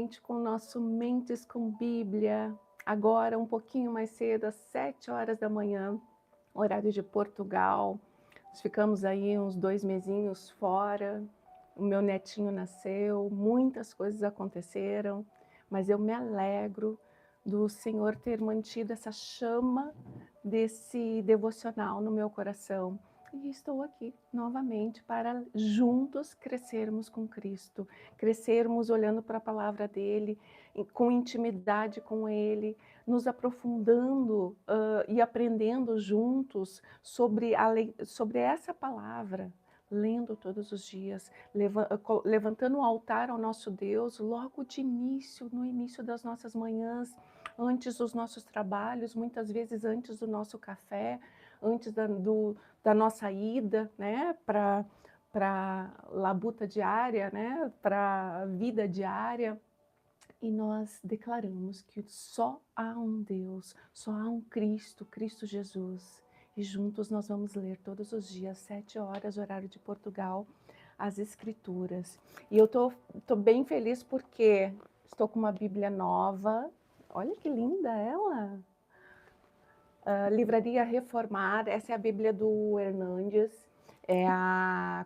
novamente com o nosso Mentes com Bíblia, agora um pouquinho mais cedo, às 7 horas da manhã, horário de Portugal. Nós ficamos aí uns 2 mesinhos fora, o meu netinho nasceu, muitas coisas aconteceram, mas eu me alegro do Senhor ter mantido essa chama desse devocional no meu coração. E estou aqui novamente para juntos crescermos com Cristo, crescermos olhando para a palavra dele, com intimidade com ele, nos aprofundando e aprendendo juntos sobre essa palavra, lendo todos os dias, levantando um altar ao nosso Deus logo de início, no início das nossas manhãs, antes dos nossos trabalhos, muitas vezes antes do nosso café, antes da nossa ida, né, para a labuta diária, né, para a vida diária. E nós declaramos que só há um Deus, só há um Cristo, Cristo Jesus. E juntos nós vamos ler todos os dias, 7 horas, horário de Portugal, as Escrituras. E eu tô bem feliz porque estou com uma Bíblia nova. Olha que linda ela! Livraria Reformada, essa é a Bíblia do Hernandes,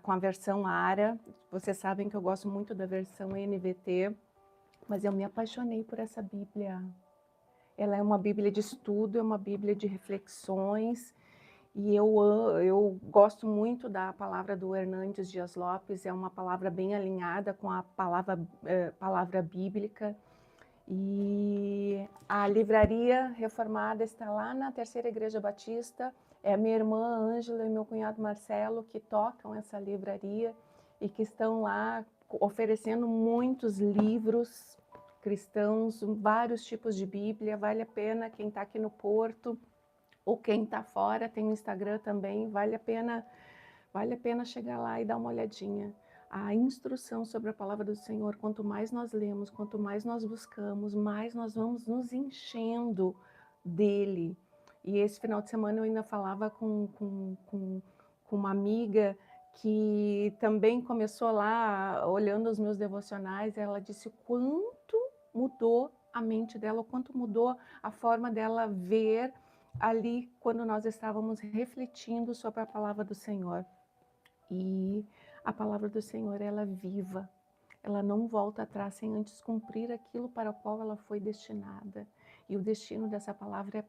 com a versão ARA. Vocês sabem que eu gosto muito da versão NVT, mas eu me apaixonei por essa Bíblia. Ela é uma Bíblia de estudo, é uma Bíblia de reflexões, e eu gosto muito da palavra do Hernandes Dias Lopes, é uma palavra bem alinhada com a palavra bíblica. E a Livraria Reformada está lá na Terceira Igreja Batista. É a minha irmã Ângela e meu cunhado Marcelo que tocam essa livraria e que estão lá oferecendo muitos livros cristãos, vários tipos de Bíblia. Vale a pena quem está aqui no Porto ou quem está fora, tem o Instagram também, vale a pena chegar lá e dar uma olhadinha. A instrução sobre a palavra do Senhor, quanto mais nós lemos, quanto mais nós buscamos, mais nós vamos nos enchendo dele. E esse final de semana eu ainda falava com uma amiga que também começou lá olhando os meus devocionais, ela disse o quanto mudou a mente dela, o quanto mudou a forma dela ver ali quando nós estávamos refletindo sobre a palavra do Senhor. E a palavra do Senhor, ela é viva, ela não volta atrás sem antes cumprir aquilo para o qual ela foi destinada. E o destino dessa palavra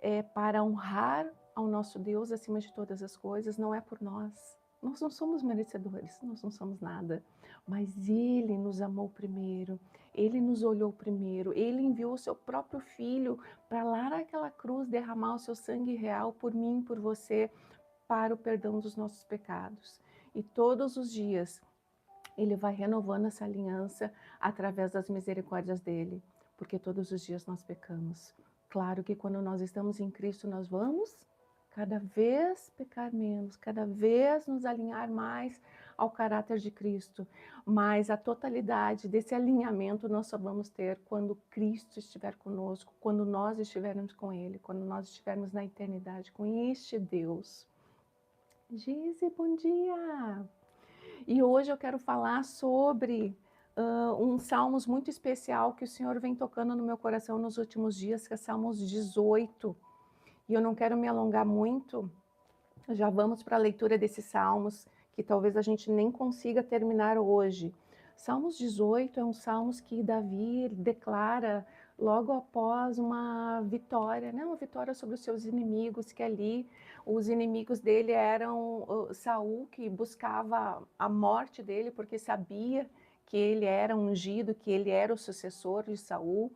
é para honrar ao nosso Deus acima de todas as coisas, não é por nós. Nós não somos merecedores, nós não somos nada, mas Ele nos amou primeiro, Ele nos olhou primeiro, Ele enviou o seu próprio Filho para lá naquela cruz derramar o seu sangue real por mim e por você, para o perdão dos nossos pecados. E todos os dias Ele vai renovando essa aliança através das misericórdias dele, porque todos os dias nós pecamos. Claro que quando nós estamos em Cristo, nós vamos cada vez pecar menos, cada vez nos alinhar mais ao caráter de Cristo, mas a totalidade desse alinhamento nós só vamos ter quando Cristo estiver conosco, quando nós estivermos com Ele, quando nós estivermos na eternidade com este Deus. Gise, bom dia! E hoje eu quero falar sobre um Salmos muito especial que o Senhor vem tocando no meu coração nos últimos dias, que é Salmos 18. E eu não quero me alongar muito, já vamos para a leitura desses Salmos, que talvez a gente nem consiga terminar hoje. Salmos 18 é um Salmos que Davi declara logo após uma vitória, né? Uma vitória sobre os seus inimigos, que ali os inimigos dele eram Saul, que buscava a morte dele, porque sabia que ele era ungido, que ele era o sucessor de Saul.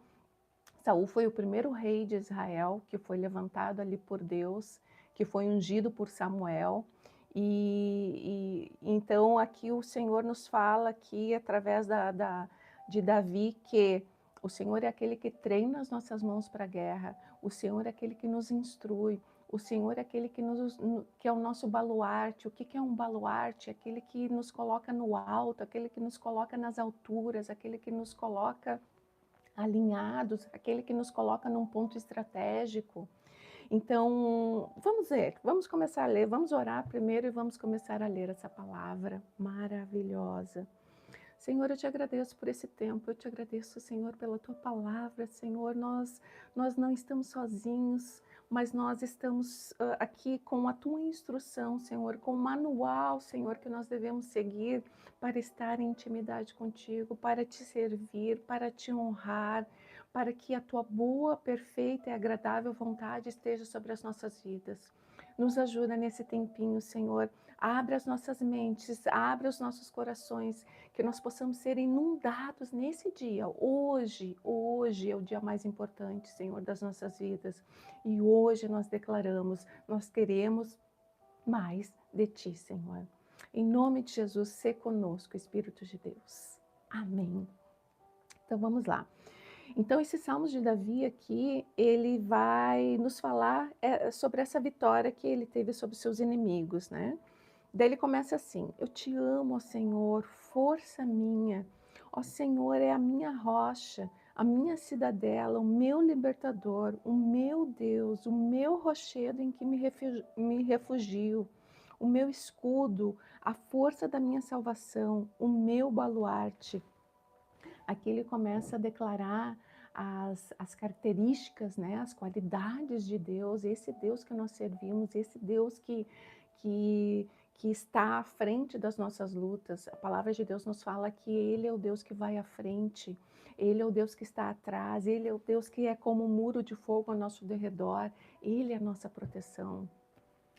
Saul foi o primeiro rei de Israel que foi levantado ali por Deus, que foi ungido por Samuel. Então aqui o Senhor nos fala aqui através de Davi que o Senhor é aquele que treina as nossas mãos para a guerra, o Senhor é aquele que nos instrui, o Senhor é aquele que é o nosso baluarte. O que é um baluarte? Aquele que nos coloca no alto, aquele que nos coloca nas alturas, aquele que nos coloca alinhados, aquele que nos coloca num ponto estratégico. Então, vamos ver, vamos começar a ler, vamos orar primeiro e vamos começar a ler essa palavra maravilhosa. Senhor, eu te agradeço por esse tempo, eu te agradeço, Senhor, pela tua palavra, Senhor, nós não estamos sozinhos, mas nós estamos aqui com a tua instrução, Senhor, com o manual, Senhor, que nós devemos seguir para estar em intimidade contigo, para te servir, para te honrar, para que a tua boa, perfeita e agradável vontade esteja sobre as nossas vidas. Nos ajuda nesse tempinho, Senhor. Abre as nossas mentes, abre os nossos corações, que nós possamos ser inundados nesse dia. Hoje é o dia mais importante, Senhor, das nossas vidas. E hoje nós declaramos, nós queremos mais de Ti, Senhor. Em nome de Jesus, sê conosco, Espírito de Deus. Amém. Então vamos lá. Então esse Salmos de Davi aqui, ele vai nos falar sobre essa vitória que ele teve sobre seus inimigos, né? Daí ele começa assim: eu te amo, ó Senhor, força minha. Ó Senhor, é a minha rocha, a minha cidadela, o meu libertador, o meu Deus, o meu rochedo em que me refugio, o meu escudo, a força da minha salvação, o meu baluarte. Aqui ele começa a declarar as características, né, as qualidades de Deus, esse Deus que nós servimos, esse Deus que está à frente das nossas lutas. A palavra de Deus nos fala que Ele é o Deus que vai à frente, Ele é o Deus que está atrás, Ele é o Deus que é como um muro de fogo ao nosso derredor, Ele é a nossa proteção.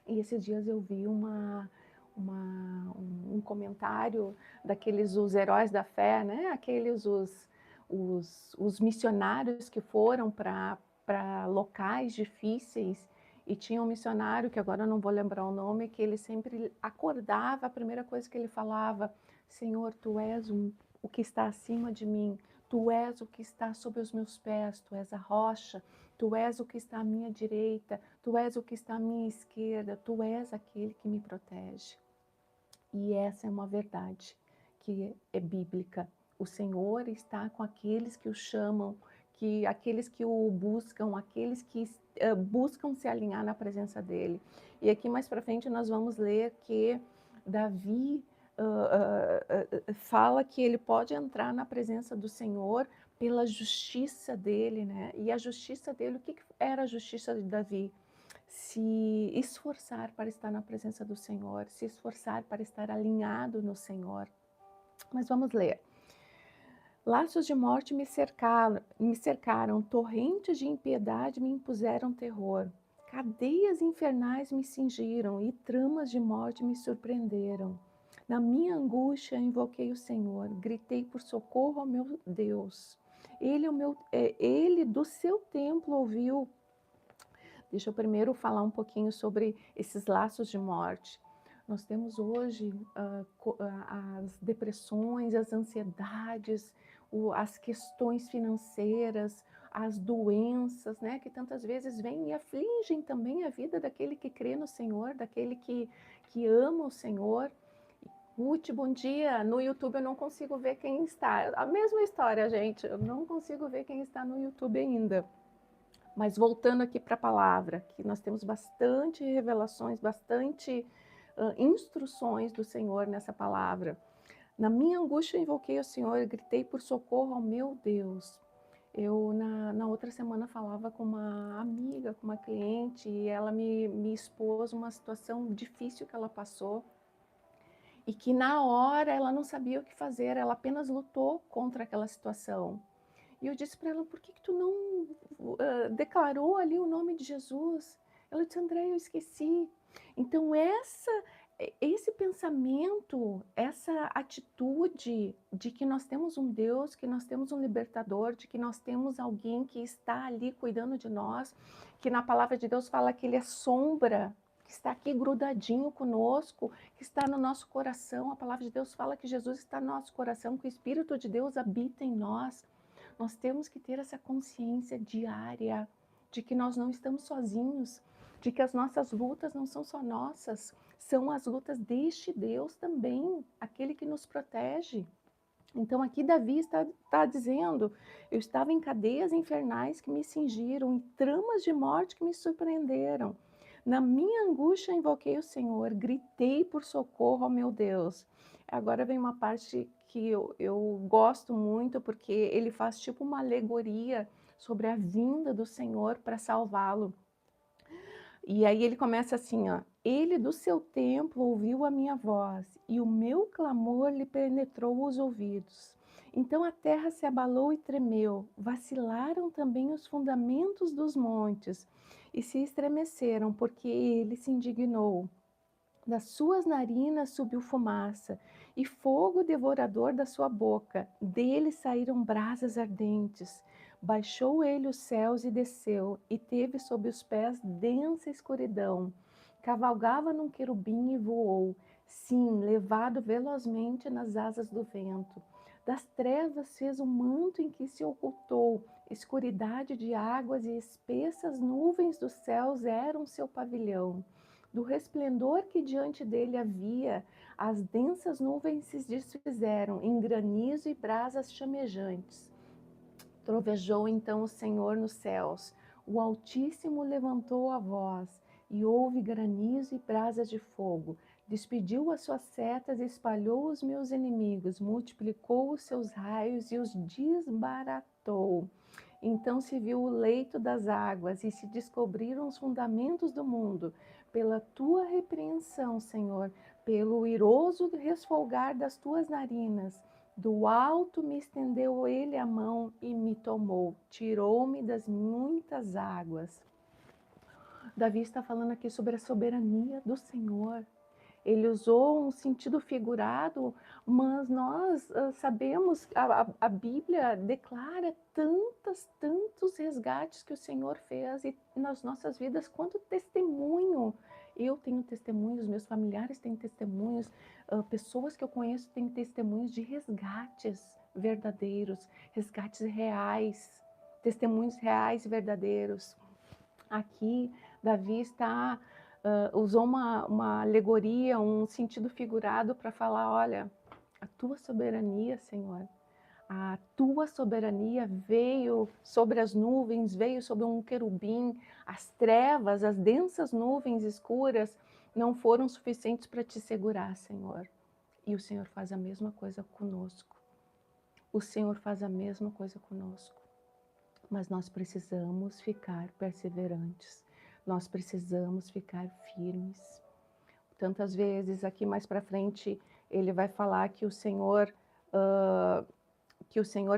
E esses dias eu vi um comentário daqueles os heróis da fé, né? Aqueles os missionários que foram para locais difíceis e tinha um missionário, que agora eu não vou lembrar o nome, que ele sempre acordava, a primeira coisa que ele falava: Senhor, Tu és o que está acima de mim, Tu és o que está sob os meus pés, Tu és a rocha, Tu és o que está à minha direita, Tu és o que está à minha esquerda, Tu és aquele que me protege. E essa é uma verdade que é bíblica. O Senhor está com aqueles que o chamam, aqueles que o buscam, aqueles que buscam se alinhar na presença dele. E aqui mais para frente nós vamos ler que Davi fala que ele pode entrar na presença do Senhor pela justiça dele, né? E a justiça dele, o que era a justiça de Davi? Se esforçar para estar na presença do Senhor, se esforçar para estar alinhado no Senhor. Mas vamos ler. Laços de morte me cercaram, torrentes de impiedade me impuseram terror. Cadeias infernais me cingiram e tramas de morte me surpreenderam. Na minha angústia invoquei o Senhor, gritei por socorro ao meu Deus. Ele do seu templo ouviu. Deixa eu primeiro falar um pouquinho sobre esses laços de morte. Nós temos hoje as depressões, as ansiedades, as questões financeiras, as doenças, né, que tantas vezes vêm e afligem também a vida daquele que crê no Senhor, daquele que ama o Senhor. Ruth, bom dia. No YouTube eu não consigo ver quem está. A mesma história, gente. Eu não consigo ver quem está no YouTube ainda. Mas voltando aqui para a palavra, que nós temos bastante revelações, bastante instruções do Senhor nessa palavra. Na minha angústia invoquei o Senhor e gritei por socorro ao meu Deus. Eu, na outra semana, falava com uma amiga, com uma cliente, e ela me expôs uma situação difícil que ela passou, e que na hora ela não sabia o que fazer, ela apenas lutou contra aquela situação. E eu disse para ela: por que tu não declarou ali o nome de Jesus? Ela disse: André, eu esqueci. Então esse pensamento, essa atitude de que nós temos um Deus, que nós temos um libertador, de que nós temos alguém que está ali cuidando de nós, que na palavra de Deus fala que ele é sombra, que está aqui grudadinho conosco, que está no nosso coração. A palavra de Deus fala que Jesus está no nosso coração, que o Espírito de Deus habita em nós. Nós temos que ter essa consciência diária de que nós não estamos sozinhos, de que as nossas lutas não são só nossas, são as lutas deste Deus também, aquele que nos protege. Então aqui Davi está dizendo: eu estava em cadeias infernais que me cingiram, em tramas de morte que me surpreenderam. Na minha angústia invoquei o Senhor, gritei por socorro ao meu Deus. Agora vem uma parte que eu gosto muito, porque ele faz tipo uma alegoria sobre a vinda do Senhor para salvá-lo. E aí ele começa assim, ó: "Ele do seu templo ouviu a minha voz, e o meu clamor lhe penetrou os ouvidos. Então a terra se abalou e tremeu, vacilaram também os fundamentos dos montes, e se estremeceram, porque ele se indignou. Das suas narinas subiu fumaça, e fogo devorador da sua boca. Dele saíram brasas ardentes. Baixou ele os céus e desceu, e teve sob os pés densa escuridão. Cavalgava num querubim e voou, sim, levado velozmente nas asas do vento. Das trevas fez um manto em que se ocultou, escuridade de águas e espessas nuvens dos céus eram seu pavilhão. Do resplendor que diante dele havia, as densas nuvens se desfizeram em granizo e brasas chamejantes. Trovejou então o Senhor nos céus. O Altíssimo levantou a voz, e houve granizo e brasas de fogo. Despediu as suas setas e espalhou os meus inimigos, multiplicou os seus raios e os desbaratou. Então se viu o leito das águas e se descobriram os fundamentos do mundo. Pela tua repreensão, Senhor, pelo iroso resfolgar das tuas narinas, do alto me estendeu ele a mão e me tomou, tirou-me das muitas águas. Davi está falando aqui sobre a soberania do Senhor. Ele usou um sentido figurado, mas nós sabemos, a Bíblia declara tantos resgates que o Senhor fez e nas nossas vidas, quanto testemunho. Eu tenho testemunhos, meus familiares têm testemunhos, pessoas que eu conheço têm testemunhos de resgates verdadeiros, resgates reais, testemunhos reais e verdadeiros. Aqui, Davi usou uma alegoria, um sentido figurado para falar: olha, a tua soberania, Senhor, a tua soberania veio sobre as nuvens, veio sobre um querubim, as trevas, as densas nuvens escuras não foram suficientes para te segurar, Senhor. E o Senhor faz a mesma coisa conosco. O Senhor faz a mesma coisa conosco. Mas nós precisamos ficar perseverantes, nós precisamos ficar firmes. Tantas vezes, aqui mais para frente, ele vai falar que o Senhor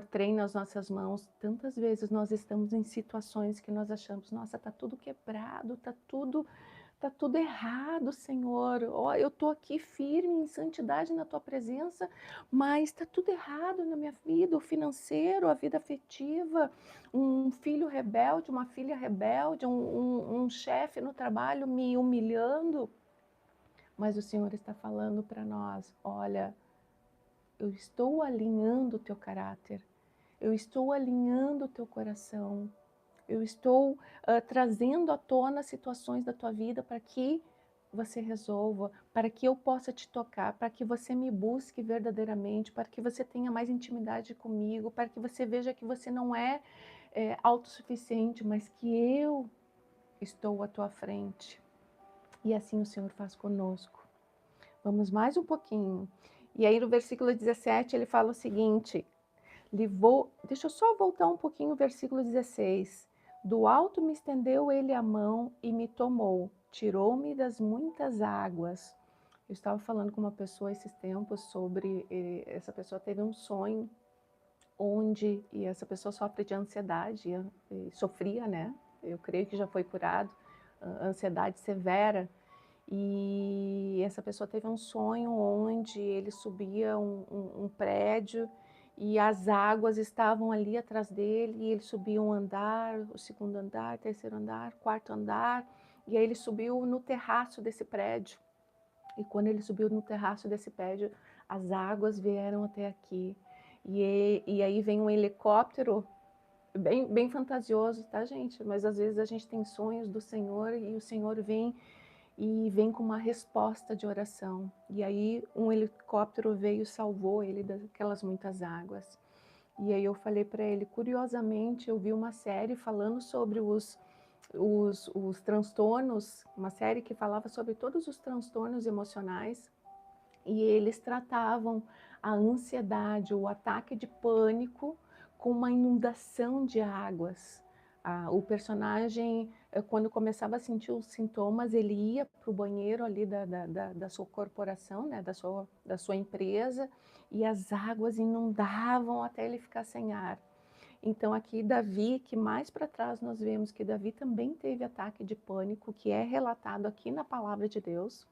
treina as nossas mãos. Tantas vezes nós estamos em situações que nós achamos, nossa, está tudo quebrado, está tudo errado, Senhor. Oh, eu estou aqui firme em santidade na tua presença, mas está tudo errado na minha vida, o financeiro, a vida afetiva, um filho rebelde, uma filha rebelde, um chefe no trabalho me humilhando. Mas o Senhor está falando para nós: olha, eu estou alinhando o teu caráter, eu estou alinhando o teu coração. Eu estou trazendo à tona situações da tua vida para que você resolva, para que eu possa te tocar, para que você me busque verdadeiramente, para que você tenha mais intimidade comigo, para que você veja que você não é autossuficiente, mas que eu estou à tua frente. E assim o Senhor faz conosco. Vamos mais um pouquinho. E aí no versículo 17 ele fala o seguinte: deixa eu só voltar um pouquinho o versículo 16. Do alto me estendeu ele a mão e me tomou, tirou-me das muitas águas. Eu estava falando com uma pessoa esses tempos sobre, essa pessoa teve um sonho e essa pessoa sofre de ansiedade, sofria, né? Eu creio que já foi curado, ansiedade severa. E essa pessoa teve um sonho onde ele subia um prédio e as águas estavam ali atrás dele, e ele subia um andar, o segundo andar, terceiro andar, quarto andar, e aí ele subiu no terraço desse prédio. E quando ele subiu no terraço desse prédio, as águas vieram até aqui. E aí vem um helicóptero, bem fantasioso, tá, gente? Mas às vezes a gente tem sonhos do Senhor e o Senhor vem com uma resposta de oração. E aí um helicóptero veio e salvou ele daquelas muitas águas. E aí eu falei para ele, curiosamente, eu vi uma série falando sobre os transtornos, uma série que falava sobre todos os transtornos emocionais. e eles tratavam a ansiedade, o ataque de pânico, com uma inundação de águas. O personagem, quando começava a sentir os sintomas, ele ia para o banheiro ali da sua corporação, né, da sua empresa, e as águas inundavam até ele ficar sem ar. Então aqui Davi, que mais para trás nós vemos que Davi também teve ataque de pânico, que é relatado aqui na palavra de Deus.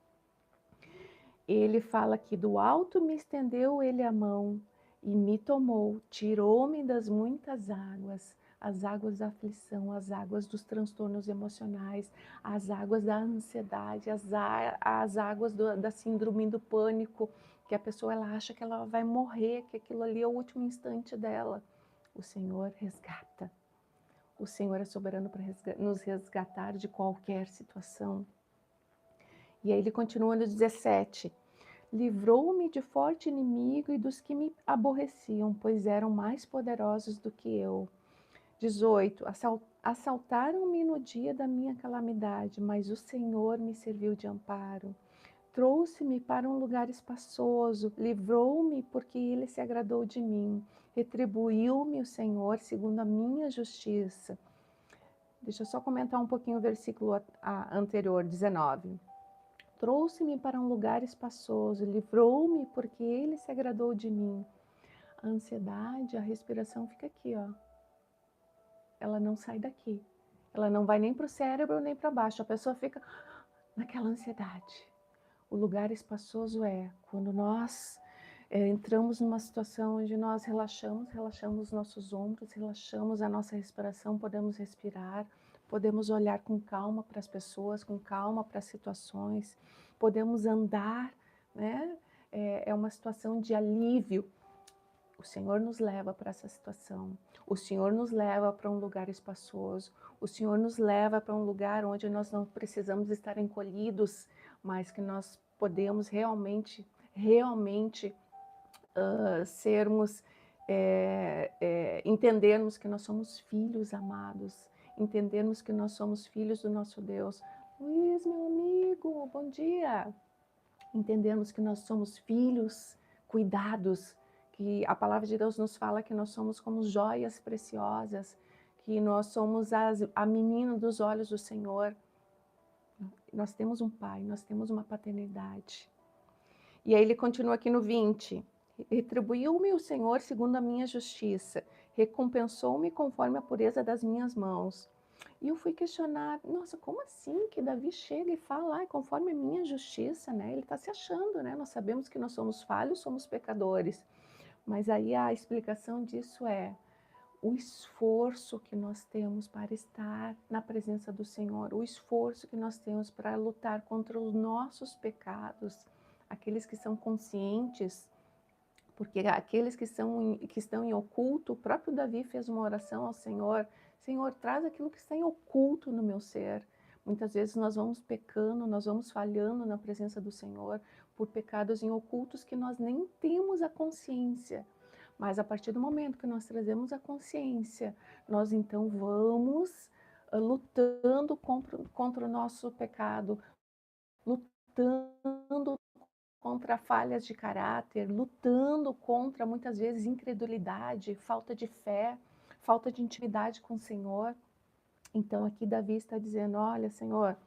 Ele fala que do alto me estendeu ele a mão e me tomou, tirou-me das muitas águas, as águas da aflição, as águas dos transtornos emocionais, as águas da ansiedade, as águas da síndrome do pânico, que a pessoa ela acha que ela vai morrer, que aquilo ali é o último instante dela. O Senhor resgata. O Senhor é soberano para nos resgatar de qualquer situação. E aí ele continua no 17. Livrou-me de forte inimigo e dos que me aborreciam, pois eram mais poderosos do que eu. 18. Assaltaram-me no dia da minha calamidade, mas o Senhor me serviu de amparo. Trouxe-me para um lugar espaçoso, livrou-me porque ele se agradou de mim. Retribuiu-me o Senhor segundo a minha justiça. Deixa eu só comentar um pouquinho o versículo anterior, 19. Trouxe-me para um lugar espaçoso, livrou-me porque ele se agradou de mim. A ansiedade, a respiração fica aqui, ó. Ela não sai daqui. Ela não vai nem para o cérebro nem para baixo. A pessoa fica naquela ansiedade. O lugar espaçoso é quando nós entramos numa situação onde nós relaxamos nossos ombros, relaxamos a nossa respiração, podemos respirar, podemos olhar com calma para as pessoas, com calma para as situações, podemos andar, né? É uma situação de alívio. O Senhor nos leva para essa situação. O Senhor nos leva para um lugar espaçoso. O Senhor nos leva para um lugar onde nós não precisamos estar encolhidos, mas que nós podemos realmente sermos, entendermos que nós somos filhos amados, entendermos que nós somos filhos do nosso Deus. Luiz, meu amigo, bom dia! Entendermos que nós somos filhos cuidados, que a palavra de Deus nos fala que nós somos como joias preciosas, que nós somos a menina dos olhos do Senhor. Nós temos um pai, nós temos uma paternidade. E aí ele continua aqui no 20. Retribuiu-me o Senhor segundo a minha justiça, recompensou-me conforme a pureza das minhas mãos. E eu fui questionar, nossa, como assim que Davi chega e fala, conforme a minha justiça, né? Ele está se achando, né? Nós sabemos que nós somos falhos, somos pecadores. Mas aí a explicação disso é o esforço que nós temos para estar na presença do Senhor, o esforço que nós temos para lutar contra os nossos pecados, aqueles que são conscientes, porque aqueles que estão em oculto, o próprio Davi fez uma oração ao Senhor, Senhor, traz aquilo que está em oculto no meu ser. Muitas vezes nós vamos pecando, nós vamos falhando na presença do Senhor por pecados em ocultos que nós nem temos a consciência. Mas a partir do momento que nós trazemos a consciência, nós então vamos lutando contra o nosso pecado, lutando contra falhas de caráter, lutando contra, muitas vezes, incredulidade, falta de fé, falta de intimidade com o Senhor. Então, aqui Davi está dizendo, olha, Senhor,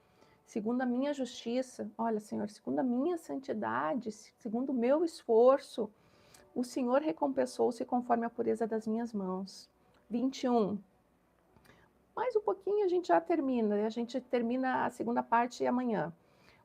segundo a minha justiça, olha, Senhor, segundo a minha santidade, segundo o meu esforço, o Senhor recompensou-se conforme a pureza das minhas mãos. 21. Mais um pouquinho a gente já termina, a gente termina a segunda parte amanhã.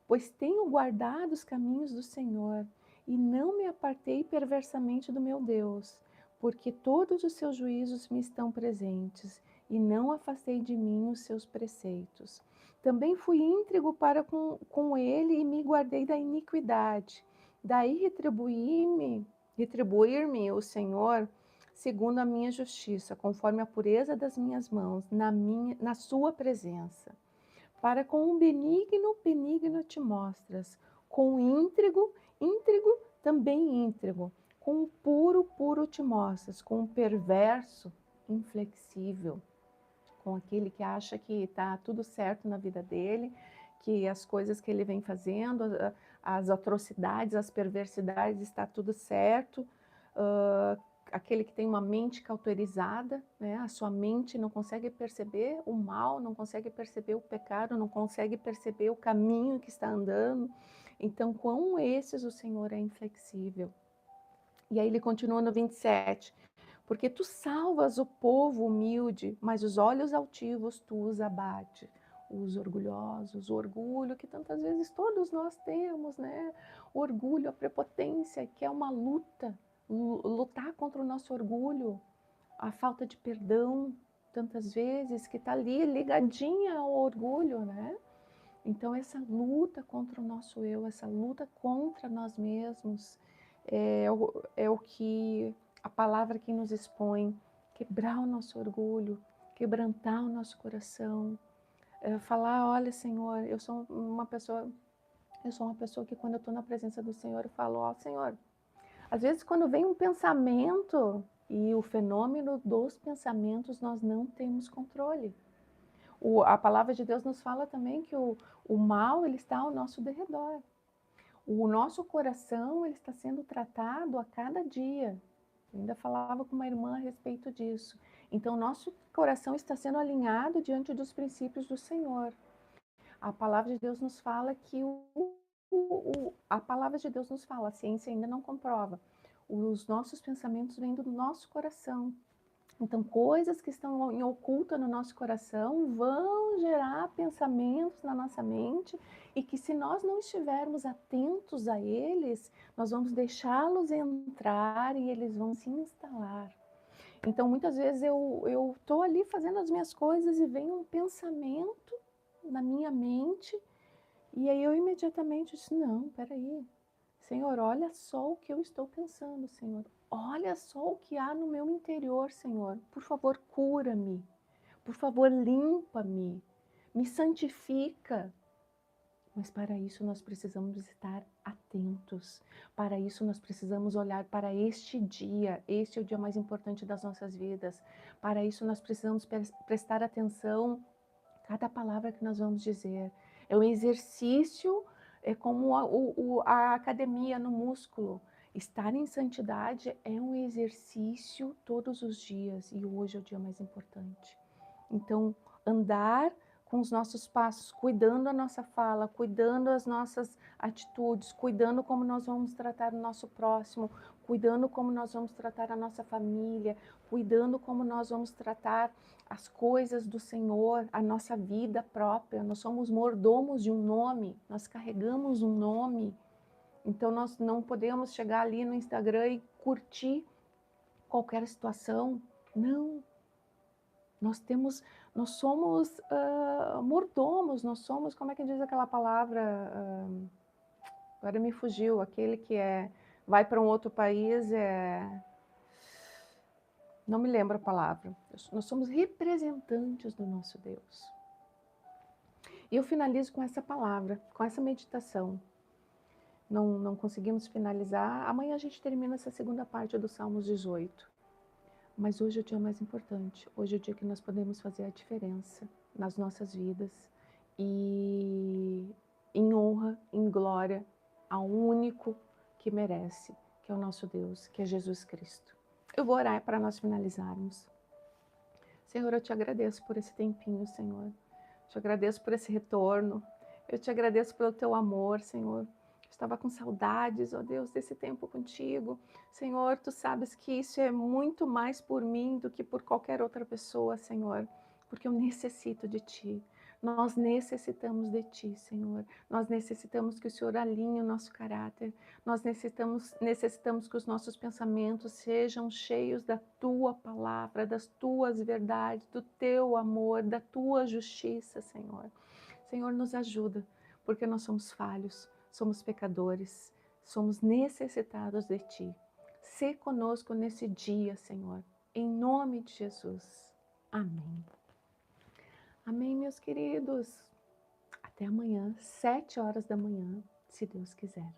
Pois tenho guardado os caminhos do Senhor e não me apartei perversamente do meu Deus, porque todos os seus juízos me estão presentes e não afastei de mim os seus preceitos. Também fui íntegro para com ele e me guardei da iniquidade. Daí retribuir-me o Senhor segundo a minha justiça, conforme a pureza das minhas mãos, na sua presença. Para com o benigno te mostras, com o íntegro também íntegro, com o puro te mostras, com o perverso, inflexível, com aquele que acha que está tudo certo na vida dele, que as coisas que ele vem fazendo, as atrocidades, as perversidades, está tudo certo. Aquele que tem uma mente cauterizada, né? A sua mente não consegue perceber o mal, não consegue perceber o pecado, não consegue perceber o caminho que está andando. Então, com esses o Senhor é inflexível. E aí ele continua no 27. Porque tu salvas o povo humilde, mas os olhos altivos tu os abate. Os orgulhosos, o orgulho que tantas vezes todos nós temos, né? O orgulho, a prepotência, que é uma luta, lutar contra o nosso orgulho, a falta de perdão, tantas vezes, que está ali ligadinha ao orgulho, né? Então, essa luta contra o nosso eu, essa luta contra nós mesmos, é o que a palavra que nos expõe, quebrar o nosso orgulho, quebrantar o nosso coração, falar, olha, Senhor, eu sou uma pessoa que quando eu estou na presença do Senhor, eu falo, ó, Senhor, às vezes quando vem um pensamento, e o fenômeno dos pensamentos nós não temos controle. A palavra de Deus nos fala também que o mal ele está ao nosso derredor. O nosso coração ele está sendo tratado a cada dia. Eu ainda falava com uma irmã a respeito disso. Então, nosso coração está sendo alinhado diante dos princípios do Senhor. A palavra de Deus nos fala que a palavra de Deus nos fala, a ciência ainda não comprova. Os nossos pensamentos vêm do nosso coração. Então, coisas que estão em oculta no nosso coração vão gerar pensamentos na nossa mente e que se nós não estivermos atentos a eles, nós vamos deixá-los entrar e eles vão se instalar. Então, muitas vezes eu estou ali fazendo as minhas coisas e vem um pensamento na minha mente e aí eu imediatamente disse, não, peraí, Senhor, olha só o que eu estou pensando, Senhor. Olha só o que há no meu interior, Senhor. Por favor, cura-me. Por favor, limpa-me. Me santifica. Mas para isso nós precisamos estar atentos. Para isso nós precisamos olhar para este dia. Este é o dia mais importante das nossas vidas. Para isso nós precisamos prestar atenção a cada palavra que nós vamos dizer. É um exercício, é como a academia no músculo. Estar em santidade é um exercício todos os dias e hoje é o dia mais importante. Então, andar com os nossos passos, cuidando a nossa fala, cuidando as nossas atitudes, cuidando como nós vamos tratar o nosso próximo, cuidando como nós vamos tratar a nossa família, cuidando como nós vamos tratar as coisas do Senhor, a nossa vida própria. Nós somos mordomos de um nome, nós carregamos um nome. Então nós não podemos chegar ali no Instagram e curtir qualquer situação. Não. Nós somos mordomos, nós somos, como é que diz aquela palavra? Agora me fugiu, aquele que vai para um outro país, não me lembro a palavra. Nós somos representantes do nosso Deus. E eu finalizo com essa palavra, com essa meditação. Não conseguimos finalizar. Amanhã a gente termina essa segunda parte do Salmos 18. Mas hoje é o dia mais importante. Hoje é o dia que nós podemos fazer a diferença nas nossas vidas. E em honra, em glória, ao único que merece, que é o nosso Deus, que é Jesus Cristo. Eu vou orar para nós finalizarmos. Senhor, eu te agradeço por esse tempinho, Senhor. Te agradeço por esse retorno. Eu te agradeço pelo teu amor, Senhor. Estava com saudades, ó Deus, desse tempo contigo. Senhor, tu sabes que isso é muito mais por mim do que por qualquer outra pessoa, Senhor, porque eu necessito de ti. Nós necessitamos de ti, Senhor. Nós necessitamos que o Senhor alinhe o nosso caráter. Nós necessitamos que os nossos pensamentos sejam cheios da tua palavra, das tuas verdades, do teu amor, da tua justiça, Senhor. Senhor, nos ajuda, porque nós somos falhos. Somos pecadores, somos necessitados de Ti. Sê conosco nesse dia, Senhor, em nome de Jesus. Amém. Amém, meus queridos. Até amanhã, 7 horas da manhã, se Deus quiser.